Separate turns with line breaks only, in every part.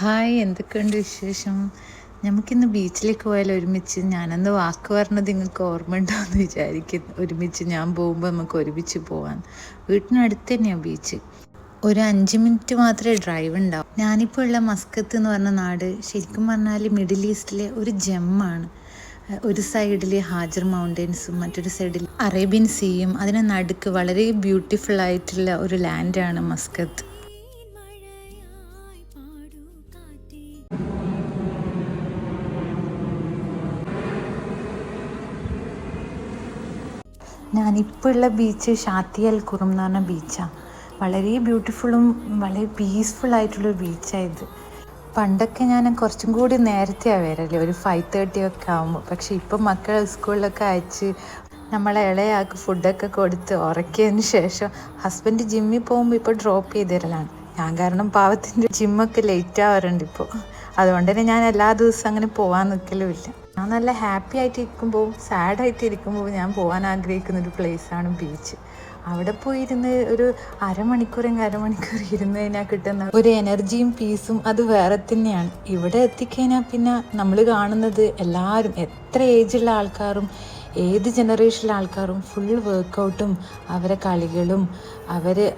Hi, എന്തൊക്കെയുണ്ട് വിശേഷം? നമുക്കിന്ന് ബീച്ചിലേക്ക് പോയാലോ ഒരുമിച്ച്? ഞാനെന്ത് വാക്ക് പറഞ്ഞത് നിങ്ങൾക്ക് ഓർമ്മ ഉണ്ടോ എന്ന് വിചാരിക്കുന്നു. ഒരുമിച്ച് ഞാൻ പോകുമ്പോൾ നമുക്ക് ഒരുമിച്ച് പോകാൻ. വീട്ടിനടുത്ത് തന്നെയാണ് ബീച്ച്. ഒരു 5 മിനിറ്റ് മാത്രമേ ഡ്രൈവ് ഉണ്ടാവും. ഞാനിപ്പോൾ ഉള്ള മസ്കത്ത് എന്ന് പറഞ്ഞ നാട് ശരിക്കും പറഞ്ഞാൽ മിഡിൽ ഈസ്റ്റിലെ ഒരു ജെമ്മാണ്. ഒരു സൈഡിൽ ഹാജർ മൗണ്ടെയ്ൻസും മറ്റൊരു സൈഡിൽ അറേബ്യൻ സീയും അതിന് നടുക്ക് വളരെ ബ്യൂട്ടിഫുൾ ആയിട്ടുള്ള ഒരു ലാൻഡാണ് മസ്കത്ത്. ഞാനിപ്പോൾ ഉള്ള ബീച്ച് ഷാത്തി അൽ ഖുറും എന്ന് പറഞ്ഞ ബീച്ചാണ്. വളരെ ബ്യൂട്ടിഫുള്ളും വളരെ പീസ്ഫുൾ ആയിട്ടുള്ളൊരു ബീച്ചായത്. പണ്ടൊക്കെ ഞാൻ കുറച്ചും കൂടി നേരത്തെയാണ് വരല്ലേ, ഒരു 5:30 ഒക്കെ ആകുമ്പോൾ. പക്ഷേ ഇപ്പം മക്കളെ സ്കൂളിലൊക്കെ അയച്ച് നമ്മളെ ഇളയാൾക്ക് ഫുഡൊക്കെ കൊടുത്ത് ഉറക്കിയതിന് ശേഷം ഹസ്ബൻഡ് ജിമ്മിൽ പോകുമ്പോൾ ഇപ്പോൾ ഡ്രോപ്പ് ചെയ്ത് തരലാണ്. ഞാൻ കാരണം പാവത്തിൻ്റെ ജിമ്മൊക്കെ ലേറ്റ് ആവാറുണ്ട് ഇപ്പോൾ. അതുകൊണ്ട് തന്നെ ഞാൻ എല്ലാ ദിവസവും അങ്ങനെ പോകാൻ നിൽക്കലുമില്ല. ഞാൻ നല്ല ഹാപ്പി ആയിട്ട് ഇരിക്കുമ്പോൾ സാഡായിട്ട് ഇരിക്കുമ്പോൾ ഞാൻ പോകാൻ ആഗ്രഹിക്കുന്ന ഒരു പ്ലേസാണ് ബീച്ച്. അവിടെ പോയിരുന്ന് ഒരു അരമണിക്കൂർ ഇരുന്ന് കഴിഞ്ഞാൽ കിട്ടുന്ന ഒരു എനർജിയും പീസും അത് വേറെ തന്നെയാണ്. ഇവിടെ എത്തിക്കഴിഞ്ഞാൽ പിന്നെ നമ്മൾ കാണുന്നത് എല്ലാവരും, എത്ര ഏജുള്ള ആൾക്കാരും ഏത് ജനറേഷനിലെ ആൾക്കാരും ഫുൾ വർക്കൗട്ടും അവരെ കളികളും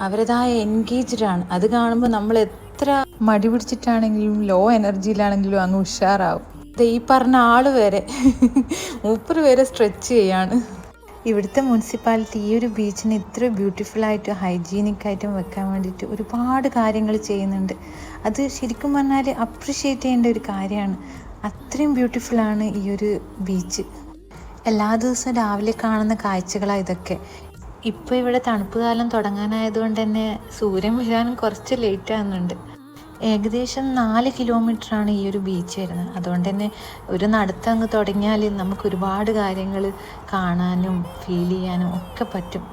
അവരതായ എൻഗേജ്ഡാണ്. അത് കാണുമ്പോൾ നമ്മൾ എത്ര മടി പിടിച്ചിട്ടാണെങ്കിലും ലോ എനർജിയിലാണെങ്കിലും അങ്ങ് ഉഷാറാവും. ഈ പറഞ്ഞ ആൾ വരെ മൂപ്പർ വരെ സ്ട്രെച്ച് ചെയ്യാണ്. ഇവിടുത്തെ മുനിസിപ്പാലിറ്റി ഈ ഒരു ബീച്ചിന് ഇത്ര ബ്യൂട്ടിഫുള്ളായിട്ടും ഹൈജീനിക്കായിട്ടും വെക്കാൻ വേണ്ടിയിട്ട് ഒരുപാട് കാര്യങ്ങൾ ചെയ്യുന്നുണ്ട്. അത് ശരിക്കും പറഞ്ഞാൽ അപ്രിഷ്യേറ്റ് ചെയ്യേണ്ട ഒരു കാര്യമാണ്. അത്രയും ബ്യൂട്ടിഫുള്ളാണ് ഈ ഒരു ബീച്ച്. എല്ലാ ദിവസവും രാവിലെ കാണുന്ന കാഴ്ചകളാണ് ഇതൊക്കെ. ഇപ്പോൾ ഇവിടെ തണുപ്പ് കാലം തുടങ്ങാനായതുകൊണ്ട് തന്നെ സൂര്യൻ വരാനും കുറച്ച് ലേറ്റ് ആകുന്നുണ്ട്. ഏകദേശം 4 കിലോമീറ്ററാണ് ഈ ഒരു ബീച്ച് വരുന്നത്. അതുകൊണ്ട് തന്നെ ഒരു നടത്തം അങ്ങ് തുടങ്ങിയാൽ നമുക്ക് ഒരുപാട് കാര്യങ്ങൾ കാണാനും ഫീൽ ചെയ്യാനും ഒക്കെ പറ്റും.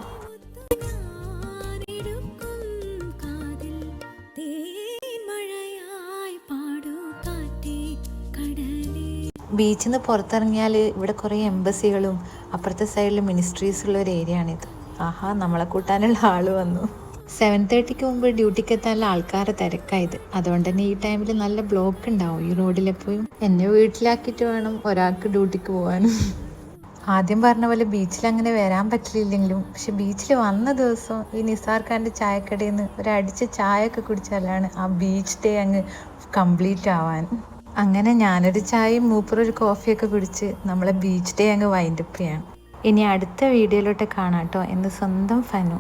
ബീച്ചിൽ നിന്ന് പുറത്തിറങ്ങിയാൽ ഇവിടെ കുറേ എംബസികളും അപ്പുറത്തെ സൈഡിൽ മിനിസ്ട്രീസുള്ള ഒരു ഏരിയയാണിത്. ആഹാ, നമ്മളെ കൂട്ടാനുള്ള ആൾ വന്നു. 7:30 മുമ്പ് ഡ്യൂട്ടിക്ക് എത്താനുള്ള ആൾക്കാരെ തിരക്കായത്. അതുകൊണ്ട് തന്നെ ഈ ടൈമിൽ നല്ല ബ്ലോക്ക് ഉണ്ടാവും ഈ റോഡിലെപ്പോഴും. എന്നെ വീട്ടിലാക്കിയിട്ട് വേണം ഒരാൾക്ക് ഡ്യൂട്ടിക്ക് പോകാനും. ആദ്യം പറഞ്ഞ പോലെ ബീച്ചിൽ അങ്ങനെ വരാൻ പറ്റില്ലെങ്കിലും പക്ഷെ ബീച്ചിൽ വന്ന ദിവസം ഈ നിസാർ ഖാൻ്റെ ചായക്കടയിൽ നിന്ന് ഒരടിച്ച ചായ ഒക്കെ കുടിച്ചാലാണ് ആ ബീച്ച് ഡേ അങ്ങ് കംപ്ലീറ്റ് ആവാൻ. അങ്ങനെ ഞാനൊരു ചായയും മൂപ്പറൊരു കോഫിയൊക്കെ കുടിച്ച് നമ്മളെ ബീച്ച് ഡേ അങ്ങ് വൈൻഡപ്പ് ചെയ്യാണ്. ഇനി അടുത്ത വീഡിയോയിലോട്ട് കാണാം കേട്ടോ. എൻ്റെ സ്വന്തം ഫനു.